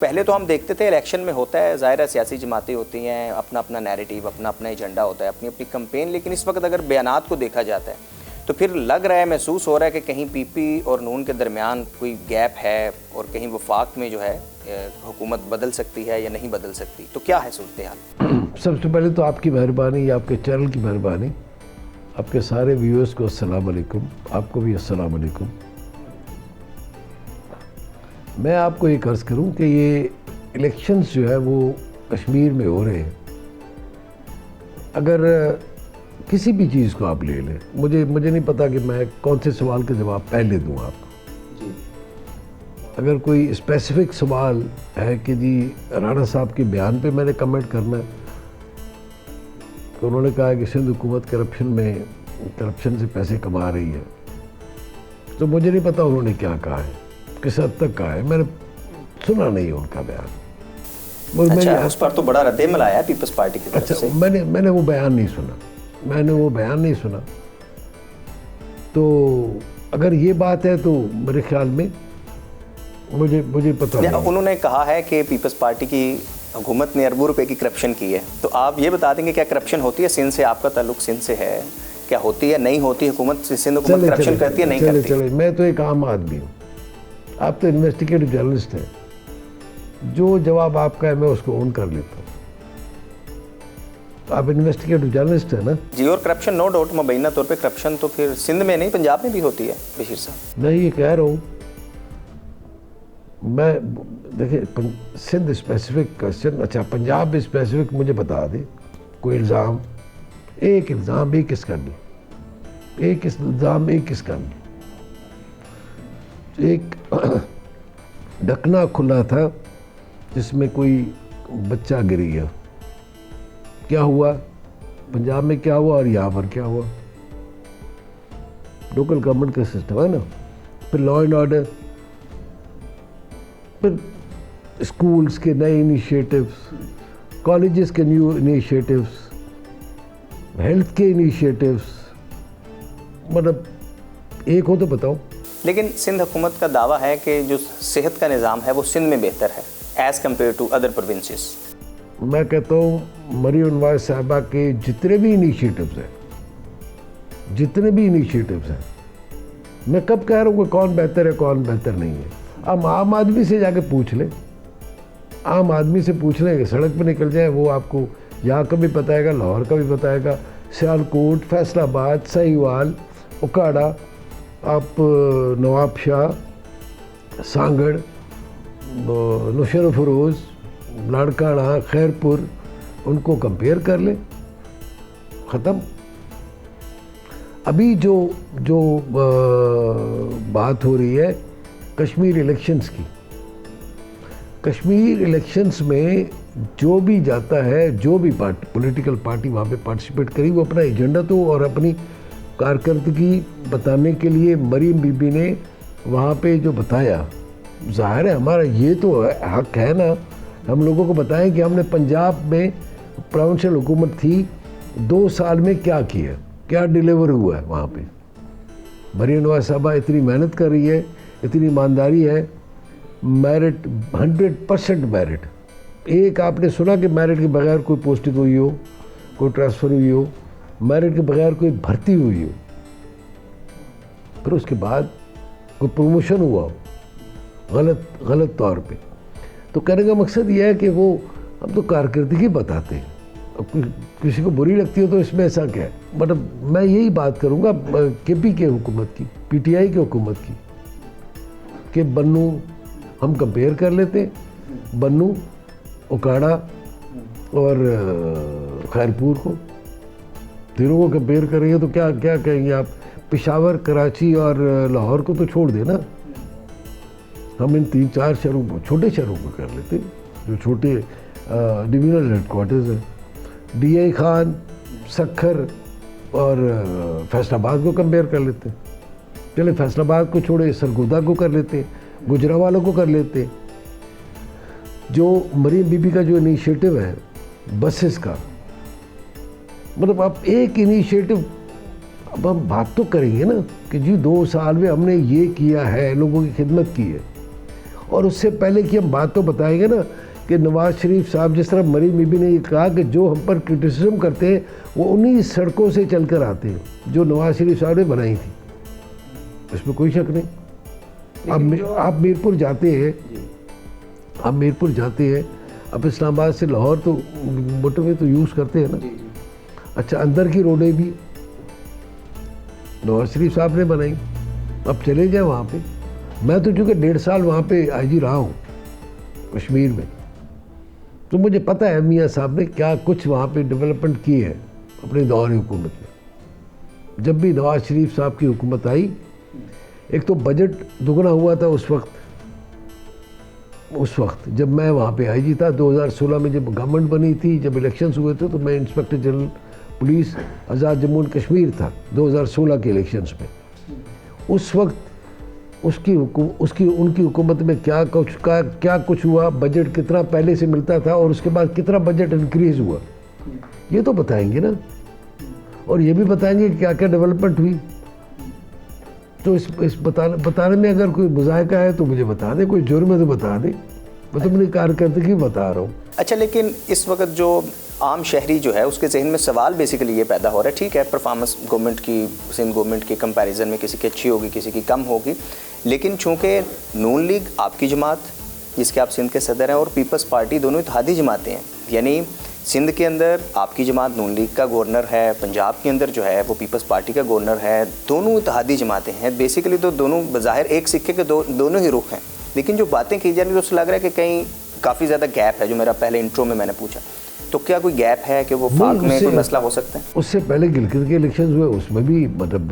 पहले तो हम देखते थे इलेक्शन में होता है, ज़ाहिर है सियासी जमातें होती हैं, अपना अपना नैरेटिव, अपना अपना एजेंडा होता है, अपनी अपनी कैंपेन। लेकिन इस वक्त अगर बयानात को देखा जाता है तो फिर लग रहा है, महसूस हो रहा है कि कहीं पीपी और नून के दरमियान कोई गैप है और कहीं वफाक में जो है हुकूमत बदल सकती है या नहीं बदल सकती। तो क्या है सूरत हाल? सबसे पहले तो आपकी मेहरबानी, आपके चैनल की मेहरबानी, आपके सारे व्यूअर्स को अस्सलाम वालेकुम, आपको भी अस्सलाम वालेकुम। मैं आपको ये अर्ज़ करूं कि ये इलेक्शंस जो है वो कश्मीर में हो रहे हैं। अगर किसी भी चीज़ को आप ले लें, मुझे नहीं पता कि मैं कौन से सवाल का जवाब पहले दूं आपको। अगर कोई स्पेसिफिक सवाल है कि जी राणा साहब के बयान पे मैंने कमेंट करना है, तो उन्होंने कहा कि सिंध हुकूमत करप्शन से पैसे कमा रही है, तो मुझे नहीं पता उन्होंने क्या कहा है, किस हद तक कहा है, मैंने सुना नहीं उनका बयान। अच्छा, उस पर तो बड़ा रद्द-ए-अमल आया पीपल्स पार्टी की तरफ से। मैंने वो बयान नहीं सुना। तो अगर ये बात है तो मेरे ख्याल में मुझे पता नहीं। उन्होंने कहा है कि पीपल्स पार्टी की हुकूमत ने अरबों रुपए की करप्शन की है। तो आप ये बता देंगे क्या करप्शन होती है? सिंध से आपका ताल्लुक सिंध से है, क्या होती है, नहीं होती? हुकूमत सिंध हुकूमत करप्शन करती है, नहीं करती? चले, मैं तो एक आम आदमी हूँ, आप तो इन्वेस्टिगेटिव जर्नलिस्ट हैं। जो जवाब आपका है मैं उसको ऑन कर लेता हूँ। आप इन्वेस्टिगेटिव जर्नलिस्ट हैं ना जी। और करप्शन नो डाउट, मुबैना तौर पे करप्शन तो फिर सिंध में नहीं, पंजाब में भी होती है बशीर साहब। मैं ये कह रहा हूँ, मैं देखिए सिंध स्पेसिफिक क्वेश्चन, अच्छा पंजाब में स्पेसिफिक मुझे बता दे कोई इल्ज़ाम, एक इल्ज़ाम एक किसका नहीं, एक इल्ज़ाम एक किसका नहीं। एक ढकना खुला था जिसमें कोई बच्चा गिर गया, क्या हुआ पंजाब में, क्या हुआ और यहाँ पर क्या हुआ? लोकल गवर्नमेंट का सिस्टम है ना। फिर लॉ एंड ऑर्डर, फिर स्कूल्स के नए इनिशिएटिव्स, कॉलेजेस के न्यू इनिशिएटिव्स, हेल्थ के इनिशिएटिव्स, मतलब एक हो तो बताओ। लेकिन सिंध हुकूमत का दावा है कि जो सेहत का निज़ाम है वो सिंध में बेहतर है as compared to other provinces. मैं कहता हूँ मरियम नवाज साहिबा के जितने भी इनिशिएटिव्स हैं, मैं कब कह रहा हूँ कि कौन बेहतर है कौन बेहतर नहीं है। अब आम आदमी से जाके पूछ लें, आम आदमी से पूछ लें, सड़क पे निकल जाए, वो आपको यहाँ का भी बताएगा, लाहौर का भी बताएगा, सियालकोट, फैसलाबाद, सहीवाल, उकाड़ा, आप नवाबशाह, सांगड़, नुशर फरोज़, लाड़काना, खैरपुर, उनको कंपेयर कर ले, ख़त्म। अभी जो बात हो रही है कश्मीर इलेक्शंस की, कश्मीर इलेक्शंस में जो भी जाता है, जो भी पॉलिटिकल पार्टी वहाँ पे पार्टिसिपेट करी, वो अपना एजेंडा तो और अपनी कारकर्दगी बताने के लिए मरीम बीबी ने वहाँ पे जो बताया, ज़ाहिर है हमारा ये तो हक है ना, हम लोगों को बताएं कि हमने पंजाब में प्रोविंशियल हुकूमत थी, 2 साल में क्या किया, क्या डिलीवर हुआ है वहाँ पे। मरीम नवाज साहबा इतनी मेहनत कर रही है, इतनी ईमानदारी है, मेरिट 100% मेरिट। एक आपने सुना कि मेरिट के बगैर कोई पोस्टिंग हुई हो, कोई ट्रांसफ़र हुई हो, मेरिट के बगैर कोई भर्ती हुई हो, फिर उसके बाद कोई प्रमोशन हुआ हो गलत तौर पे। तो कहने का मकसद ये है कि वो हम तो कारकर्दगी बताते हैं, अब किसी को बुरी लगती हो तो इसमें ऐसा क्या है। मतलब मैं यही बात करूँगा केपी के हुकूमत की, पीटीआई की हुकूमत की, कि बन्नू हम कंपेयर कर लेते, बन्नू, उकाड़ा और खैरपुर को, तीनों को कंपेयर करेंगे तो क्या क्या कहेंगे आप? पेशावर, कराची और लाहौर को तो छोड़ देना, हम इन 3-4 शहरों को, छोटे शहरों को कर लेते, जो छोटे डिविजनल हेडक्वार्टर्स हैं। DI खान, सखर और फैसलाबाद को कंपेयर कर लेते। चले फैसलाबाद को छोड़े, सरगोदा को कर लेते, गुजरावालों को कर लेते। जो मरीम बीबी का जो इनिशिएटिव है बसेस का, मतलब आप एक इनिशिएटिव, अब हम बात तो करेंगे ना कि जी 2 साल में हमने ये किया है, लोगों की खिदमत की है, और उससे पहले की हम बात तो बताएंगे ना कि नवाज शरीफ साहब, जिस तरह मरीम बीबी ने ये कहा कि जो हम पर क्रिटिसिज्म करते हैं वो उन्हीं सड़कों से चलकर आते हैं जो नवाज शरीफ साहब ने बनाई थी, इसमें कोई शक नहीं। आप मीरपुर जाते हैं, आप मीरपुर जाते हैं, अब इस्लामाबाद से लाहौर तो मोटरवे तो यूज़ करते हैं ना। अच्छा, अंदर की रोडें भी नवाज शरीफ साहब ने बनाई। अब चले जाए वहाँ पे, मैं तो चूँकि 1.5 साल वहाँ पे आईजी रहा हूँ कश्मीर में, तो मुझे पता है मियाँ साहब ने क्या कुछ वहाँ पे डेवलपमेंट की है अपने दौर हुकूमत में। जब भी नवाज शरीफ साहब की हुकूमत आई, एक तो बजट दुगना हुआ था उस वक्त जब मैं वहाँ पे आईजी था। 2016 में जब गवर्नमेंट बनी थी, जब इलेक्शंस हुए थे, तो मैं inspector general police Azad Jammu and Kashmir था 2016 के इलेक्शंस में। उस वक्त उनकी हुकूमत में क्या कुछ हुआ, बजट कितना पहले से मिलता था और उसके बाद कितना बजट इंक्रीज़ हुआ, ये तो बताएंगे ना। और ये भी बताएंगे क्या क्या डेवलपमेंट हुई। तो इस बताने में अगर कोई मुज़ाहिका है तो मुझे बता दे, कोई जुर्म है तो बता दे, मैं तो अपनी कारकर्दगी बता रहा हूँ। अच्छा, लेकिन इस वक्त जो आम शहरी जो है उसके जहन में सवाल बेसिकली ये पैदा हो रहा है, ठीक है परफॉर्मेंस गवर्नमेंट की, सिंध गवर्नमेंट के कंपैरिजन में किसी की अच्छी होगी, किसी की कम होगी, लेकिन चूँकि नून लीग आपकी जमात जिसके आप सिंध के सदर हैं और पीपल्स पार्टी दोनों इत्तेहादी जमातें हैं, यानी सिंध के अंदर आपकी जमात नून लीग का गवर्नर है, पंजाब के अंदर जो है वो पीपल्स पार्टी का गवर्नर है, दोनों इत्तेहादी जमातें हैं। बेसिकली तो दोनों बज़ाहिर एक सिक्के के दोनों ही रुख हैं, लेकिन जो बातें की जा रही है तो उससे लग रहा है कि कहीं काफ़ी ज़्यादा गैप है, जो मेरा पहले इंट्रो में मैंने पूछा। तो क्या कोई गैप है कि वो फाक में कोई मसला हो सकता है? उससे पहले गिलगित के इलेक्शन हुए, उसमें भी मतलब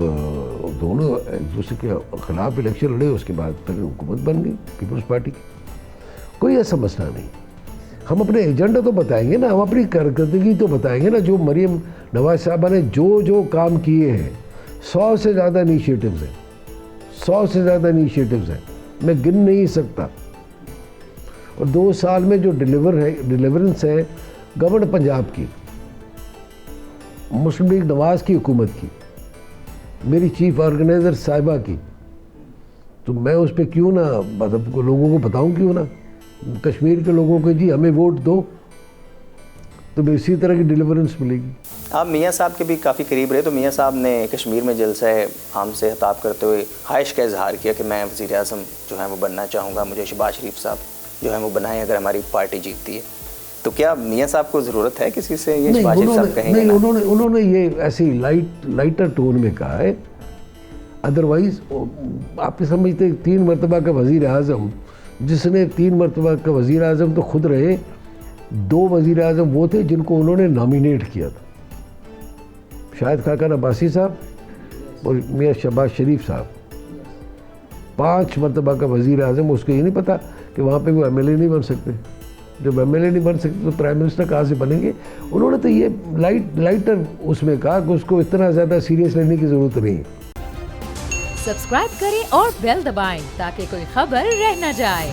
दोनों एक दूसरे के खिलाफ इलेक्शन लड़े, उसके बाद फिर हुकूमत बन गई पीपल्स पार्टी की। कोई ऐसा मसला नहीं। हम अपने एजेंडा तो बताएंगे ना, हम अपनी कारकर्दगी तो बताएंगे ना। जो मरीम नवाज साहबा ने जो काम किए हैं, 100 से ज़्यादा इनिशिएटिव्स हैं, 100 से ज़्यादा इनिशिएटिव्स हैं, मैं गिन नहीं सकता। और 2 साल में जो डिलीवरेंस है गवर्नमेंट पंजाब की, मुस्लिम लीग नवाज की हुकूमत की, मेरी चीफ ऑर्गेनाइज़र साहिबा की, तो मैं उस पर क्यों ना मतलब लोगों को बताऊं, क्यों ना कश्मीर के लोगों को जी हमें वोट दो, तो इसी तरह की डिलीवरेंस मिलेगी। आप मियाँ साहब के भी काफ़ी करीब रहे, तो मियाँ साहब ने कश्मीर में जलसा आम से खिताब करते हुए ख्वाहिश का इजहार किया कि मैं वज़ीर आज़म जो है वो बनना चाहूँगा, मुझे शहबाज शरीफ साहब जो है वो बनाएं अगर हमारी पार्टी जीतती है। तो क्या मियाँ साहब को ज़रूरत है किसी से, ये शहबाज शरीफ साहब कहेंगे? नहीं, उन्होंने ये ऐसे लाइटर टोन में कहा है। अदरवाइज़ आप समझते 3 मरतबा का वज़ीर आज़म, जिसने 3 मरतबा का वज़ीर आज़म तो खुद रहे, 2 वज़ीर आज़म वो थे जिनको उन्होंने नॉमिनेट किया था, शाहिद खाकन अब्बासी साहब और मियाँ शहबाज शरीफ साहब। 5 मरतबा का वज़ीर आज़म, उसको ये नहीं पता कि वहाँ पे वो MLA नहीं बन सकते। जब MLA नहीं बन सकते तो प्राइम मिनिस्टर कहाँ से बनेंगे? उन्होंने तो ये लाइटर उसमें कहा कि उसको इतना ज़्यादा सीरियस लेने की ज़रूरत नहीं। सब्सक्राइब करें और बेल दबाएं ताकि कोई खबर रह न जाए।